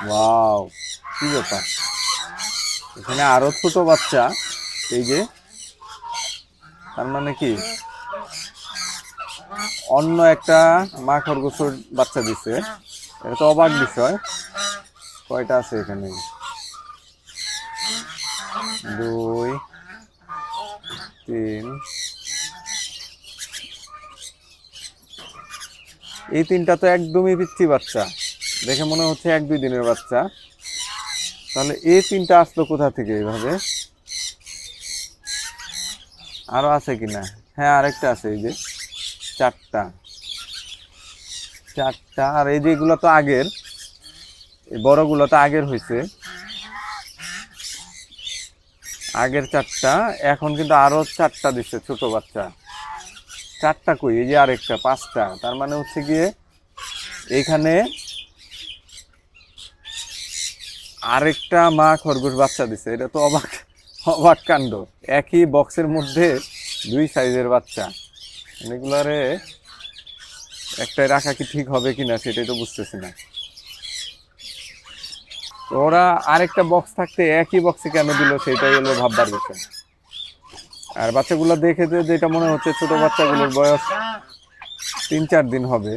Wow, কি ব্যাপার, এখানে আরো ছোট বাচ্চা। এই যে, তার মানে কি অন্য একটা মা খরগোশের বাচ্চা দিছে। এটা তো অবাক বিষয়। কয়টা আছে এখানে? 2, 3, এই তিনটা তো একদমই পিচ্চি বাচ্চা, দেখে মনে হচ্ছে 1-2 দিনের বাচ্চা। তাহলে এই তিনটা আসলো কোথা থেকে এইভাবে? আরো আছে কিনা? হ্যাঁ, আরেকটা আছে, এই যে 4টা। আর এই যে এগুলো তো আগের, এই বড়গুলো তো আগের হয়েছে, আগের 4টা। এখন কিন্তু আরো 4টা দিচ্ছে ছোট বাচ্চা। 4টা কই? এই যে আরেকটা, 5টা। তার মানে হচ্ছে গিয়ে এইখানে আরেকটা মা খরগোশ বাচ্চা দিছে। এটা তো অবাক অবাক কাণ্ড। একই বক্সের মধ্যে 2 সাইজের বাচ্চা। এগুলারে একটাই রাখা কি ঠিক হবে কিনা সেটাই তো বুঝতেছি না। তো ওরা আরেকটা বক্স থাকতে একই বক্সে কেন দিল সেটাই হলো ভাববার বিষয়। আর বাচ্চাগুলো দেখে যেটা মনে হচ্ছে, ছোট বাচ্চাগুলোর বয়স 3-4 দিন হবে।